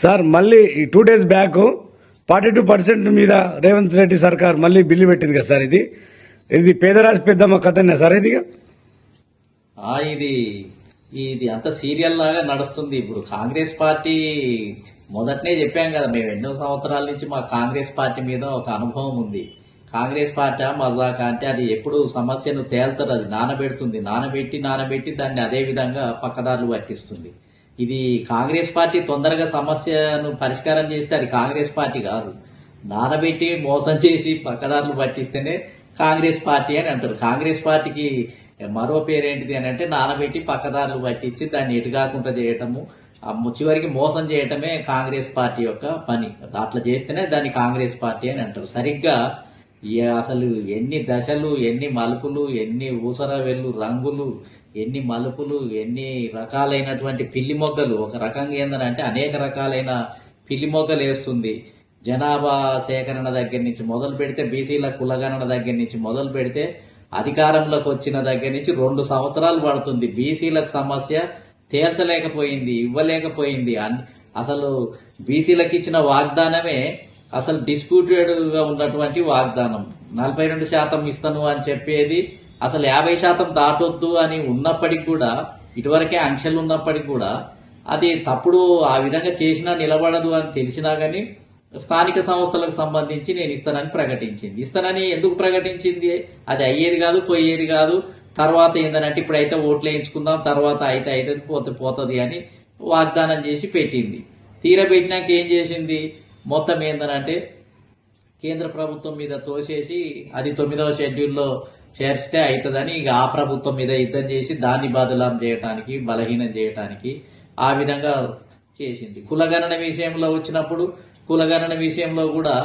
Sir మళ్ళీ ఈ 2 days back 42% మీద రేవంత్ రెడ్డి సర్కార్ మళ్ళీ బిల్లు పెట్టింది కదా సార్. ఇది పేదరాజు పెద్దమ్మ కథనే సార్ ఇది. ఇది ఇది అంత సీరియల్ లాగా నడుస్తుంది. ఇప్పుడు కాంగ్రెస్ పార్టీ మొదటనే చెప్పాం కదా, మేము ఎన్నో సంవత్సరాల నుంచి మా కాంగ్రెస్ పార్టీ మీద ఒక అనుభవం ఉంది. కాంగ్రెస్ పార్టీ మజాకా అంటే అది ఎప్పుడు సమస్యను తేల్చదు, అది నానబెట్టి దాన్ని అదే విధంగా పక్కదారులు పట్టిస్తుంది. ఇది కాంగ్రెస్ పార్టీ తొందరగా సమస్యను పరిష్కారం చేస్తే అది కాంగ్రెస్ పార్టీ కాదు, నానబెట్టి మోసం చేసి పక్కదారులు పట్టిస్తేనే కాంగ్రెస్ పార్టీ అని అంటారు. కాంగ్రెస్ పార్టీకి మరో పేరేంటిది అని అంటే నానబెట్టి పక్కదారులు పట్టించి దాన్ని ఎటుగాకుండా చేయటము, చివరికి మోసం చేయటమే కాంగ్రెస్ పార్టీ యొక్క పని. అట్లా చేస్తేనే దాన్ని కాంగ్రెస్ పార్టీ అని అంటారు. సరిగ్గా అసలు ఎన్ని దశలు, ఎన్ని మలుపులు, ఎన్ని ఊసర వెళ్ళు రంగులు, ఎన్ని మలుపులు, ఎన్ని రకాలైనటువంటి పిల్లి మొగ్గలు. ఒక రకంగా ఏంటంటే అనేక రకాలైన పిల్లి మొగ్గలు వేస్తుంది. జనాభా సేకరణ దగ్గర నుంచి మొదలు పెడితే, బీసీల కులగణన దగ్గర నుంచి మొదలు పెడితే, అధికారంలోకి వచ్చిన దగ్గర నుంచి 2 సంవత్సరాలు పడుతుంది. బీసీలకు సమస్య తేల్చలేకపోయింది, ఇవ్వలేకపోయింది. అసలు బీసీలకు ఇచ్చిన వాగ్దానమే అసలు డిస్ప్యూటెడ్ గా ఉన్నటువంటి వాగ్దానం. 42% ఇస్తాను అని చెప్పేది అసలు 50% దాటొద్దు అని ఉన్నప్పటికీ కూడా, ఇటువరకే ఆంక్షలు ఉన్నప్పటికీ కూడా అది తప్పుడు ఆ విధంగా చేసినా నిలబడదు అని తెలిసినా గానీ స్థానిక సంస్థలకు సంబంధించి నేను ఇస్తానని ప్రకటించింది. ఇస్తానని ఎందుకు ప్రకటించింది? అది అయ్యేది కాదు, పోయేది కాదు. తర్వాత ఏంటంటే ఇప్పుడైతే ఓట్లు వేయించుకుందాం, తర్వాత అయితే పోతుంది అని వాగ్దానం చేసి పెట్టింది. తీర పెట్టినాక ఏం చేసింది? మొత్తం ఏంటంటే కేంద్ర ప్రభుత్వం మీద తోసేసి అది 9వ షెడ్యూల్లో చేర్స్తే అవుతుందని ఇక ఆ ప్రభుత్వం మీద యుద్ధం చేసి దాన్ని బదలాం చేయడానికి, బలహీనం చేయడానికి ఆ విధంగా చేసింది. కులగణన విషయంలో వచ్చినప్పుడు, కులగణన విషయంలో కూడా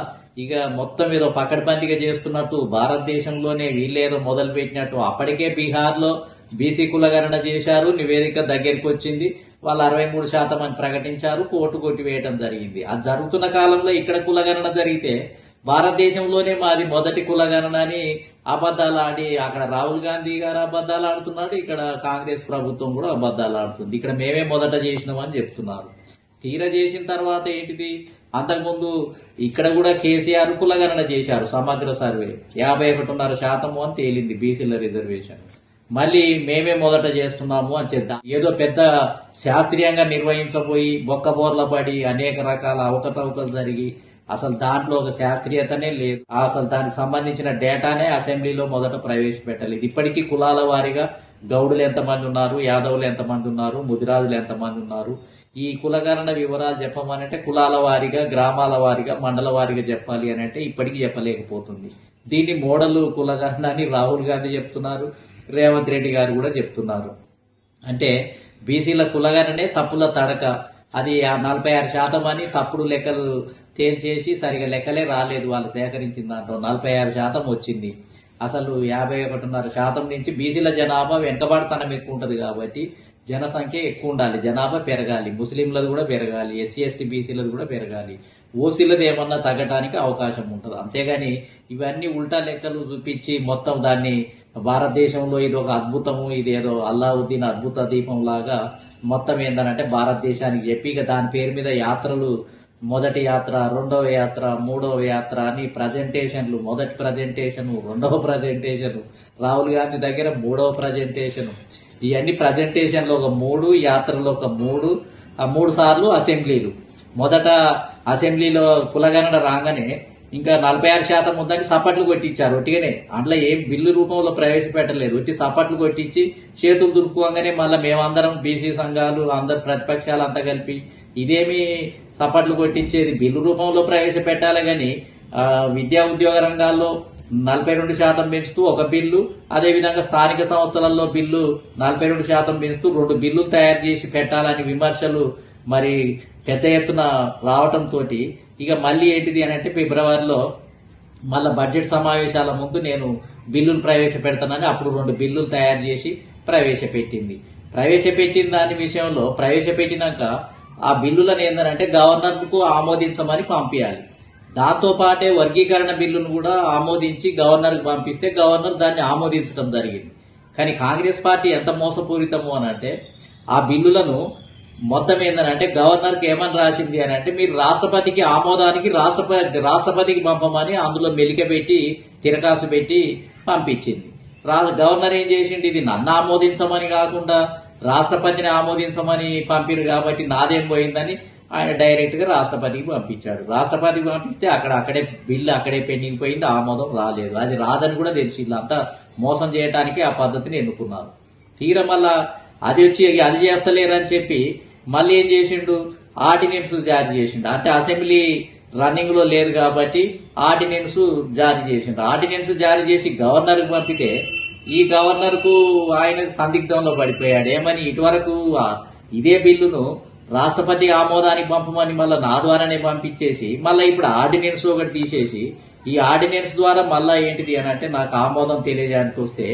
ఇక మొత్తం ఏదో పకడ్బందీగా చేస్తున్నట్టు, భారతదేశంలోనే వీళ్ళేదో మొదలు పెట్టినట్టు, అప్పటికే బీహార్లో బీసీ కులగణన చేశారు, నివేదిక దగ్గరికి వచ్చింది, వాళ్ళు 63% అని ప్రకటించారు, కోర్టు కొట్టివేయడం జరిగింది. అది జరుగుతున్న కాలంలో ఇక్కడ కులగణన జరిగితే భారతదేశంలోనే మాది మొదటి కులగణన అని అబద్ధాలు ఆడి, అక్కడ రాహుల్ గాంధీ గారు అబద్ధాలు ఆడుతున్నాడు, ఇక్కడ కాంగ్రెస్ ప్రభుత్వం కూడా అబద్ధాలు ఆడుతుంది. ఇక్కడ మేమే మొదట చేసినామని చెప్తున్నారు. తీర చేసిన తర్వాత ఏంటిది? అంతకుముందు ఇక్కడ కూడా కేసీఆర్ కులగణన చేశారు, సమగ్ర సర్వే 51.5% అని తేలింది బీసీల రిజర్వేషన్. మళ్ళీ మేమే మొదట చేస్తున్నాము అని చేద్దాం ఏదో పెద్ద శాస్త్రీయంగా నిర్వహించబోయి బొక్కబోర్ల పడి అనేక రకాల అవకతవకలు జరిగి అసలు దాంట్లో ఒక శాస్త్రీయతనే లేదు. అసలు దానికి సంబంధించిన డేటానే అసెంబ్లీలో మొదట ప్రవేశపెట్టలేదు. ఇప్పటికీ కులాల వారీగా గౌడులు ఎంతమంది ఉన్నారు, యాదవులు ఎంతమంది ఉన్నారు, ముదిరాజులు ఎంతమంది ఉన్నారు, ఈ కులగణన వివరాలు చెప్పమనంటే కులాల వారీగా, గ్రామాల వారీగా, మండల వారీగా చెప్పాలి అని అంటే ఇప్పటికీ చెప్పలేకపోతుంది. దీన్ని మోడల్ కులగణన అని రాహుల్ గాంధీ చెప్తున్నారు, రేవంత్ రెడ్డి గారు కూడా చెప్తున్నారు. అంటే బీసీల కులగణనే తప్పుల తడక, అది 46% అని తప్పుడు లెక్కలు తేల్చేసి సరిగా లెక్కలే రాలేదు. వాళ్ళు సేకరించిన దాంట్లో 46% వచ్చింది. అసలు 51.5% నుంచి బీసీల జనాభా వెనుకబడతనం ఎక్కువ ఉంటుంది కాబట్టి జనసంఖ్య ఎక్కువ ఉండాలి, జనాభా పెరగాలి, ముస్లింలది కూడా పెరగాలి, ఎస్సీ ఎస్టీ బీసీలది కూడా పెరగాలి, ఓసీలది ఏమన్నా తగ్గడానికి అవకాశం ఉంటుంది. అంతేగాని ఇవన్నీ ఉల్టా లెక్కలు చూపించి మొత్తం దాన్ని భారతదేశంలో ఇది ఒక అద్భుతము, ఇది ఏదో అల్లావుద్దీన్ అద్భుత దీపం లాగా మొత్తం ఏందనంటే భారతదేశానికి చెప్పి ఇక దాని పేరు మీద యాత్రలు, మొదటి యాత్ర, 2వ యాత్ర, 3వ యాత్ర అని ప్రజెంటేషన్లు, మొదటి ప్రజెంటేషన్, 2వ ప్రజెంటేషన్, రాహుల్ గాంధీ దగ్గర 3వ ప్రజెంటేషన్, ఇవన్నీ ప్రజెంటేషన్లు ఒక 3, యాత్రలు ఒక 3, ఆ 3 సార్లు అసెంబ్లీలు. మొదట అసెంబ్లీలో కులగణన రాగానే ఇంకా 46% ఉందని సపట్లు కొట్టించారు ఒట్టిగానే. అందులో ఏం బిల్లు రూపంలో ప్రవేశపెట్టలేదు, ఒట్టి సపట్లు కొట్టించి చేతులు దులుపుకోగానే మళ్ళీ మేమందరం బీసీ సంఘాలు అందరు ప్రతిపక్షాలు అంతా కలిపి ఇదేమి సపట్లు కొట్టించేది, బిల్లు రూపంలో ప్రవేశపెట్టాలి. కానీ విద్యా ఉద్యోగ రంగాల్లో 42% పెంచుతూ ఒక బిల్లు, అదేవిధంగా స్థానిక సంస్థలలో బిల్లు 42% పెంచుతూ 2 బిల్లులు తయారు చేసి పెట్టాలని విమర్శలు మరి పెద్ద ఎత్తున రావటంతో ఇక మళ్ళీ ఏంటిది అని అంటే ఫిబ్రవరిలో మళ్ళీ బడ్జెట్ సమావేశాల ముందు నేను బిల్లులు ప్రవేశపెడతానని అప్పుడు 2 బిల్లులు తయారు చేసి ప్రవేశపెట్టింది. ప్రవేశపెట్టిన దాని విషయంలో ప్రవేశపెట్టినాక ఆ బిల్లులను ఏంటంటే గవర్నర్కు ఆమోదించమని పంపించాలి. దాంతో పాటే వర్గీకరణ బిల్లును కూడా ఆమోదించి గవర్నర్కి పంపిస్తే గవర్నర్ దాన్ని ఆమోదించడం జరిగింది. కానీ కాంగ్రెస్ పార్టీ ఎంత మోసపూరితము అని అంటే ఆ బిల్లులను మొత్తం ఏంటంటే గవర్నర్కి ఏమని రాసింది అని అంటే మీరు రాష్ట్రపతికి ఆమోదానికి రాష్ట్రపతికి పంపమని అందులో మెలికబెట్టి తిరకాసు పెట్టి పంపించింది. గవర్నర్ ఏం చేసిండు, ఇది నన్ను ఆమోదించమని కాకుండా రాష్ట్రపతిని ఆమోదించమని పంపిరు కాబట్టి నాదేం పోయిందని ఆయన డైరెక్ట్ గా రాష్ట్రపతికి పంపించాడు. రాష్ట్రపతికి పంపిస్తే అక్కడే బిల్లు అక్కడే పెండింగ్ పోయింది, ఆమోదం రాలేదు. అది రాదని కూడా తెలిసి వీళ్ళంతా మోసం చేయడానికి ఆ పద్ధతిని ఎన్నుకున్నారు. తీరా మళ్ళా అది వచ్చి అది చేస్తలేరని చెప్పి మళ్ళీ ఏం చేసిండు, ఆర్డినెన్స్ జారీ చేసిండు. అంటే అసెంబ్లీ రన్నింగ్ లో లేదు కాబట్టి ఆర్డినెన్స్ జారీ చేసిండు. ఆర్డినెన్స్ జారీ చేసి గవర్నర్ కు పంపితే ఈ గవర్నర్ కు ఆయన సందిగ్ధంలో పడిపోయాడు. ఏమని ఇటువరకు ఇదే బిల్లును రాష్ట్రపతి ఆమోదానికి పంపమని మళ్ళీ నా ద్వారానే పంపించేసి మళ్ళీ ఇప్పుడు ఆర్డినెన్స్ ఒకటి తీసేసి ఈ ఆర్డినెన్స్ ద్వారా మళ్ళా ఏంటిది అని అంటే నాకు ఆమోదం తెలియజేయడానికి వస్తే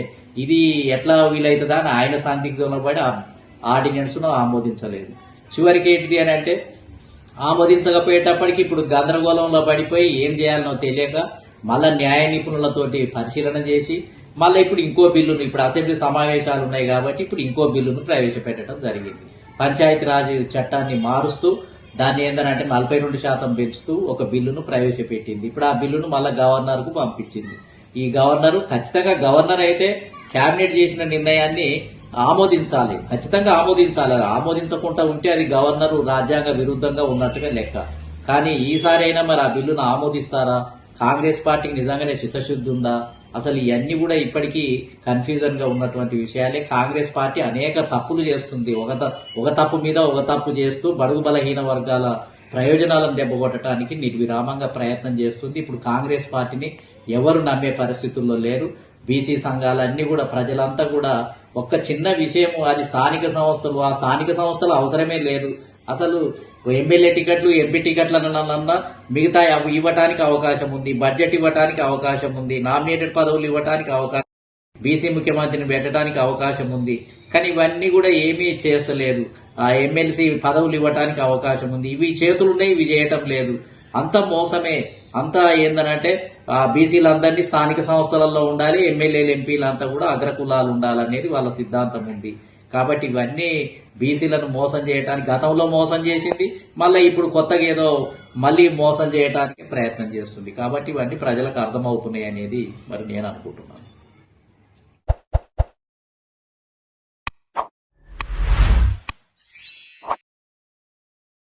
ఇది ఎట్లా వీలవుతుందా అని ఆయన సందిగ్ధంలో పడి ఆర్డినెన్స్ ను ఆమోదించలేదు. చివరికి ఏంటిది అని అంటే ఆమోదించకపోయేటప్పటికి ఇప్పుడు గందరగోళంలో పడిపోయి ఏం చేయాలనో తెలియక మళ్ళా న్యాయ నిపుణులతోటి పరిశీలన చేసి మళ్ళీ ఇప్పుడు ఇంకో బిల్లును, ఇప్పుడు అసెంబ్లీ సమావేశాలు ఉన్నాయి కాబట్టి ఇప్పుడు ఇంకో బిల్లును ప్రవేశపెట్టడం జరిగింది. పంచాయతీరాజ్ చట్టాన్ని మారుస్తూ దాన్ని ఏంటంటే 42% పెంచుతూ ఒక బిల్లును ప్రవేశపెట్టింది. ఇప్పుడు ఆ బిల్లును మళ్ళా గవర్నర్ కు పంపించింది. ఈ గవర్నర్ ఖచ్చితంగా గవర్నర్ అయితే కేబినెట్ చేసిన నిర్ణయాన్ని ఆమోదించాలి, ఖచ్చితంగా ఆమోదించాలి. ఆమోదించకుండా ఉంటే అది గవర్నరు రాజ్యాంగ విరుద్ధంగా ఉన్నట్టుగా లెక్క. కానీ ఈసారి అయినా మరి ఆ బిల్లును ఆమోదిస్తారా? కాంగ్రెస్ పార్టీకి నిజంగానే చిత్తశుద్ధి ఉందా? అసలు ఇవన్నీ కూడా ఇప్పటికీ కన్ఫ్యూజన్ గా ఉన్నటువంటి విషయాలే. కాంగ్రెస్ పార్టీ అనేక తప్పులు చేస్తుంది, ఒక తప్పు మీద ఒక తప్పు చేస్తూ బడుగు బలహీన వర్గాల ప్రయోజనాలను దెబ్బకొట్టడానికి నిర్విరామంగా ప్రయత్నం చేస్తుంది. ఇప్పుడు కాంగ్రెస్ పార్టీని ఎవరు నమ్మే పరిస్థితుల్లో లేరు. బీసీ సంఘాలన్నీ కూడా ప్రజలంతా కూడా ఒక్క చిన్న విషయం, అది స్థానిక సంస్థలు, ఆ స్థానిక సంస్థలు అవసరమే లేదు. అసలు ఎమ్మెల్యే టికెట్లు ఎంపీ టికెట్లన్నా మిగతా ఇవ్వటానికి అవకాశం ఉంది, బడ్జెట్ ఇవ్వటానికి అవకాశం ఉంది, నామినేటెడ్ పదవులు ఇవ్వటానికి అవకాశం, బీసీ ముఖ్యమంత్రిని పెట్టడానికి అవకాశం ఉంది. కానీ ఇవన్నీ కూడా ఏమీ చేస్తలేదు. ఆ ఎమ్మెల్సీ పదవులు ఇవ్వటానికి అవకాశం ఉంది, ఇవి చేతులున్నాయి, ఇవి చేయటం లేదు. అంత మోసమే. అంతా ఏందనంటే ఆ బీసీలందరినీ స్థానిక సంస్థలలో ఉండాలి, ఎమ్మెల్యేలు ఎంపీలంతా కూడా అగ్రకులాలు ఉండాలనేది వాళ్ళ సిద్ధాంతం ఉంది. కాబట్టి ఇవన్నీ బీసీలను మోసం చేయడానికి గతంలో మోసం చేసింది, మళ్ళీ ఇప్పుడు కొత్తగా ఏదో మళ్ళీ మోసం చేయడానికి ప్రయత్నం చేస్తుంది. కాబట్టి ఇవన్నీ ప్రజలకు అర్థమవుతున్నాయి అనేది మరి నేను అనుకుంటున్నాను.